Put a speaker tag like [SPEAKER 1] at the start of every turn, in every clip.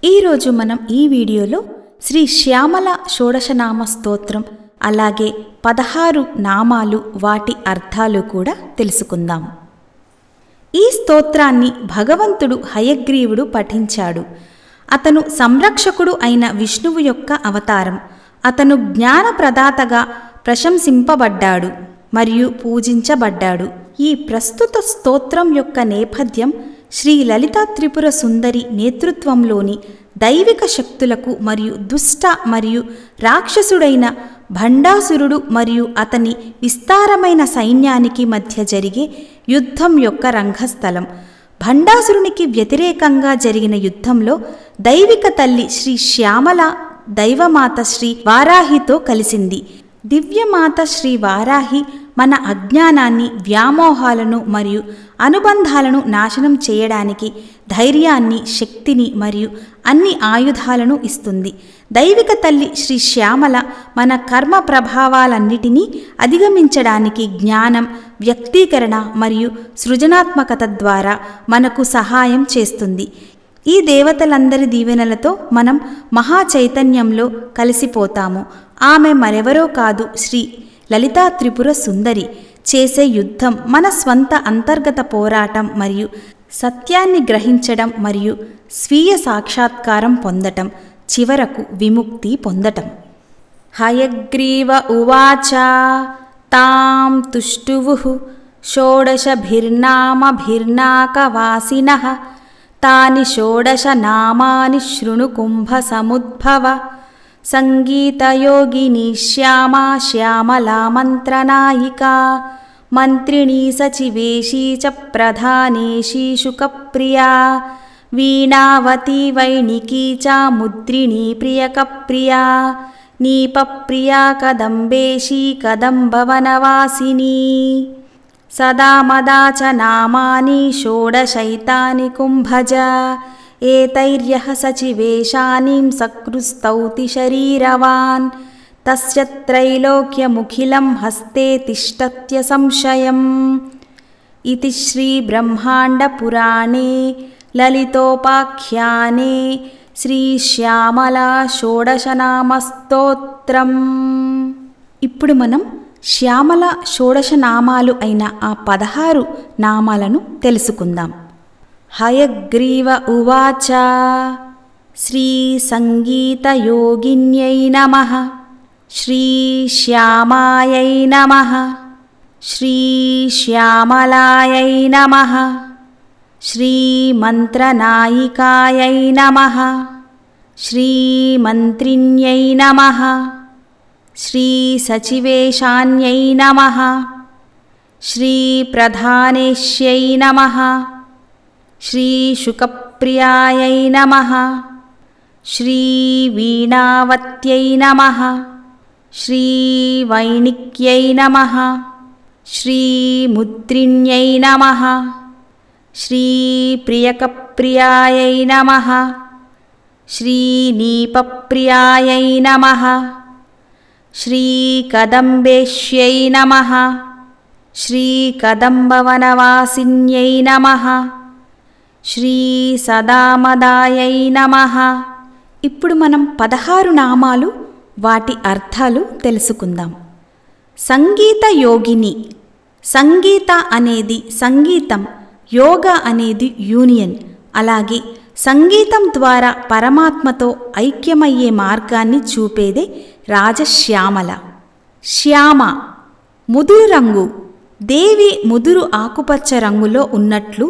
[SPEAKER 1] ఈరోజు మనం ఈ వీడియోలో శ్రీ శ్యామల షోడశనామ స్తోత్రం అలాగే 16 నామాలు వాటి అర్థాలు కూడా తెలుసుకుందాం. ఈ స్తోత్రాన్ని భగవంతుడు హయగ్రీవుడు పఠించాడు. అతను సంరక్షకుడు అయిన విష్ణువు యొక్క అవతారం. అతను జ్ఞాన ప్రదాతగా ప్రశంసింపబడ్డాడు మరియు పూజించబడ్డాడు. ఈ ప్రస్తుత స్తోత్రం యొక్క నేపథ్యం శ్రీ లలితా త్రిపుర సుందరి నేతృత్వంలోని దైవిక శక్తులకు మరియు దుష్ట మరియు రాక్షసుడైన భండాసురుడు మరియు అతని విస్తారమైన సైన్యానికి మధ్య జరిగే యుద్ధం యొక్క రంగస్థలం. భండాసురునికి వ్యతిరేకంగా జరిగిన యుద్ధంలో దైవిక తల్లి శ్రీ శ్యామల దైవమాత శ్రీ వారాహితో కలిసింది. దివ్యమాత శ్రీ వారాహి మన అజ్ఞానాన్ని, వ్యామోహాలను మరియు అనుబంధాలను నాశనం చేయడానికి ధైర్యాన్ని, శక్తిని మరియు అన్ని ఆయుధాలను ఇస్తుంది. దైవిక తల్లి శ్రీ శ్యామల మన కర్మ ప్రభావాలన్నిటినీ అధిగమించడానికి జ్ఞానం, వ్యక్తీకరణ మరియు సృజనాత్మకత ద్వారా మనకు సహాయం చేస్తుంది. ఈ దేవతలందరి దీవెనలతో మనం మహా చైతన్యంలో కలిసిపోతాము. ఆమె మరెవరో కాదు, శ్రీ లలితా త్రిపుర సుందరి. చేసే యుద్ధం మన స్వంత అంతర్గత పోరాటం మరియు సత్యాన్ని గ్రహించడం మరియు స్వీయ సాక్షాత్కారం పొందటం, చివరకు విముక్తి పొందటం. హయగ్రీవ ఉవాచ తాం తుష్టువుః షోడశభిర్నామభిర్నాకవాసినః తాని షోడశ నామాని శృణు కుంభ సముద్భవ సంగీతయోగిని శ్యామా శ్యామలా మంత్రనాయికా మంత్రిణీ సచివేశీ చ ప్రధానేశీ శుకప్రియా వీణావతీ వైణికీ చ ముద్రిణీ ప్రియకప్రియా నీపప్రియా కదంబేశీ కదంబవనవాసినీ సదా మదా చ నామాని షోడశైతాని కుంభజ ఏతైర్యః సచివేశానీం సకృస్తౌతి శరీరవాన్ తస్య త్రైలోక్యముఖిలం హస్తే తిష్టత్య సంశయం. ఇతి శ్రీ బ్రహ్మాండ పురాణే లలితోపాఖ్యానే శ్రీ శ్యామలా షోడశనామ స్తోత్రం. ఇప్పుడు మనం శ్యామల షోడశనామాలు అయిన ఆ 16 నామాలను తెలుసుకుందాం. హయగ్రీవ ఉవాచ శ్రీ సంగీతయోగిన్యై నమః శ్రీ శ్యామాయై నమః శ్రీ శ్యామలాయై నమః శ్రీ మంత్రనాయికాయై నమః శ్రీ మంత్రిణ్యై నమః శ్రీ సచివేశాన్యై నమః శ్రీ ప్రధానేశ్యై నమః శ్రీ శుకప్రియాయై నమః శ్రీ వీణావత్యై నమః శ్రీ వైణిక్యై నమః శ్రీ ముద్రిణ్యై నమః శ్రీ ప్రియకప్రియాయై నమః శ్రీ నీపప్రియాయై నమః శ్రీ కదంబేశ్యై నమః శ్రీ కదంబవనవాసిన్యై నమః శ్రీ సదామదాయై నమః. ఇప్పుడు మనం 16 నామాలు వాటి అర్థాలు తెలుసుకుందాం. సంగీత యోగిని. సంగీత అనేది సంగీతం, యోగ అనేది యూనియన్. అలాగే సంగీతం ద్వారా పరమాత్మతో ఐక్యమయ్యే మార్గాన్ని చూపేదే రాజశ్యామల. శ్యామ ముదురు రంగు. దేవి ముదురు ఆకుపచ్చ రంగులో ఉన్నట్లు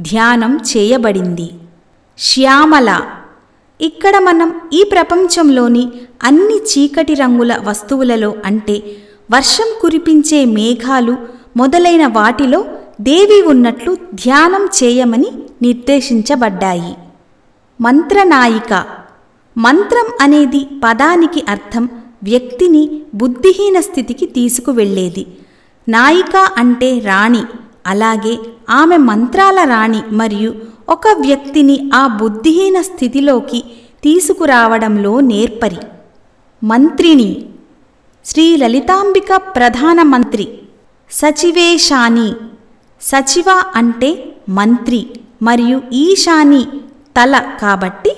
[SPEAKER 1] ధ్యానం చేయబడింది. శ్యామల. ఇక్కడ మనం ఈ ప్రపంచంలోని అన్ని చీకటి రంగుల వస్తువులలో అంటే వర్షం కురిపించే మేఘాలు మొదలైన వాటిలో దేవి ఉన్నట్లు ధ్యానం చేయమని నిర్దేశించబడ్డాయి. మంత్రనాయిక. మంత్రం అనేది పదానికి అర్థం వ్యక్తిని బుద్ధిహీన స్థితికి తీసుకువెళ్ళేది. నాయిక అంటే రాణి. అలాగే ఆమె మంత్రాల రాణి మరియు ఒక వ్యక్తిని ఆ బుద్ధిహీన స్థితిలోకి తీసుకురావడంలో నేర్పరి. మంత్రిణి. శ్రీ లలితాంబిక ప్రధాన మంత్రి. సచివేశాని. సచివ అంటే మంత్రి మరియు ఈశాని తల కాబట్టి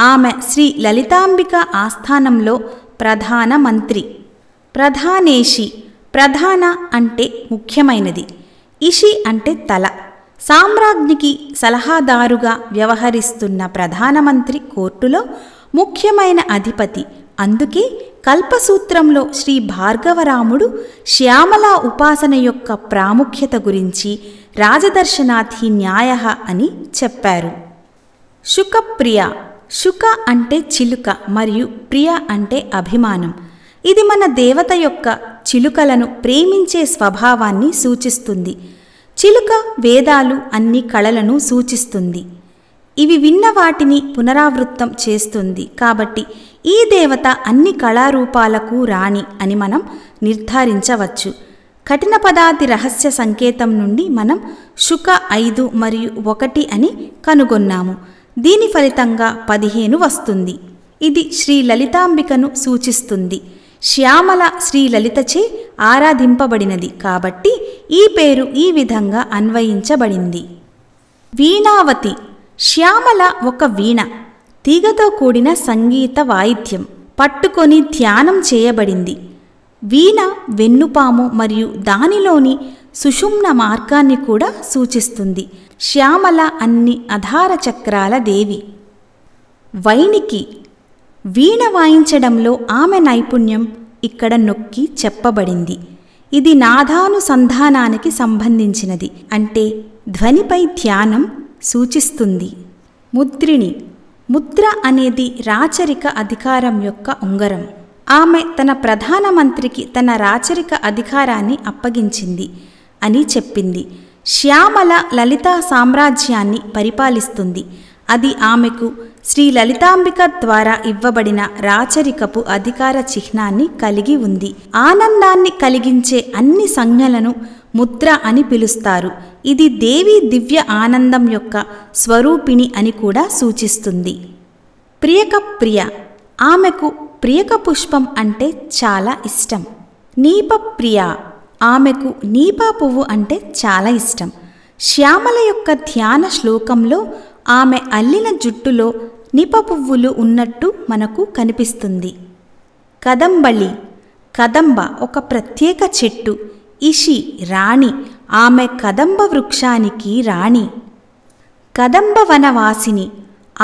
[SPEAKER 1] ఆమె శ్రీ లలితాంబిక ఆస్థానంలో ప్రధాన మంత్రి. ప్రధానేషి, ప్రధాన అంటే ముఖ్యమైనది, ఇషి అంటే తల. సామ్రాజ్ఞికి సలహాదారుగా వ్యవహరిస్తున్న ప్రధానమంత్రి కోర్టులో ముఖ్యమైన అధిపతి. అందుకే కల్పసూత్రంలో శ్రీ భార్గవరాముడు శ్యామల ఉపాసన యొక్క ప్రాముఖ్యత గురించి రాజదర్శనాథి న్యాయ అని చెప్పారు. శుకప్రియ, శుక అంటే చిలుక మరియు ప్రియ అంటే అభిమానం. ఇది మన దేవత యొక్క చిలుకలను ప్రేమించే స్వభావాన్ని సూచిస్తుంది. చిలుక వేదాలు అన్ని కళలను సూచిస్తుంది. ఇవి విన్న వాటిని పునరావృత్తం చేస్తుంది. కాబట్టి ఈ దేవత అన్ని కళారూపాలకు రాణి అని మనం నిర్ధారించవచ్చు. కఠిన పదాది రహస్య సంకేతం నుండి మనం శుక 5 మరియు 1 అని కనుగొన్నాము. దీని ఫలితంగా 15 వస్తుంది. ఇది శ్రీ లలితాంబికను సూచిస్తుంది. శ్యామల శ్రీ లలితచే ఆరాధింపబడినది కాబట్టి ఈ పేరు ఈ విధంగా అన్వయించబడింది. వీణావతి, శ్యామల ఒక వీణ, తీగతో కూడిన సంగీత వాయిద్యం పట్టుకొని ధ్యానం చేయబడింది. వీణ వెన్నుపాము మరియు దానిలోని సుషుమ్న మార్గాన్ని కూడా సూచిస్తుంది. శ్యామల అన్ని అధార చక్రాల దేవి. వైణికి, వీణ వాయించడంలో ఆమె నైపుణ్యం ఇక్కడ నొక్కి చెప్పబడింది. ఇది నాదానుసంధానానికి సంబంధించినది, అంటే ధ్వనిపై ధ్యానం సూచిస్తుంది. ముద్రిణి, ముద్ర అనేది రాచరిక అధికారం యొక్క ఉంగరం. ఆమె తన ప్రధానమంత్రికి తన రాచరిక అధికారాన్ని అప్పగించింది అని చెప్పింది. శ్యామల లలితా సామ్రాజ్యాన్ని పరిపాలిస్తుంది. అది ఆమెకు శ్రీ లలితాంబిక ద్వారా ఇవ్వబడిన రాచరికపు అధికార చిహ్నాన్ని కలిగి ఉంది. ఆనందాన్ని కలిగించే అన్ని సంజ్ఞలను ముద్ర అని పిలుస్తారు. ఇది దేవి దివ్య ఆనందం యొక్క స్వరూపిణి అని కూడా సూచిస్తుంది. ప్రియక ప్రియ, ఆమెకు ప్రియక పుష్పం అంటే చాలా ఇష్టం. నీప ప్రియ, ఆమెకు నీపా పువ్వు అంటే చాలా ఇష్టం. శ్యామల యొక్క ధ్యాన శ్లోకంలో ఆమె అల్లిన జుట్టులో నిప పువ్వులు ఉన్నట్టు మనకు కనిపిస్తుంది. కదంబళి, కదంబ ఒక ప్రత్యేక చెట్టు. ఇషి, రాణి, ఆమె కదంబ వృక్షానికి రాణి. కదంబ వనవాసిని,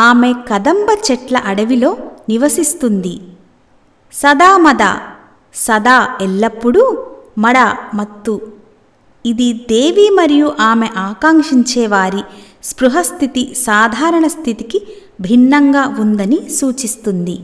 [SPEAKER 1] ఆమె కదంబ చెట్ల అడవిలో నివసిస్తుంది. సదామద, సదా ఎల్లప్పుడూ, మడ మత్తు, ఇది దేవి మరియు ఆమె ఆకాంక్షించే వారి స్పృహస్థితి సాధారణ స్థితికి భిన్నంగా ఉందని సూచిస్తుంది.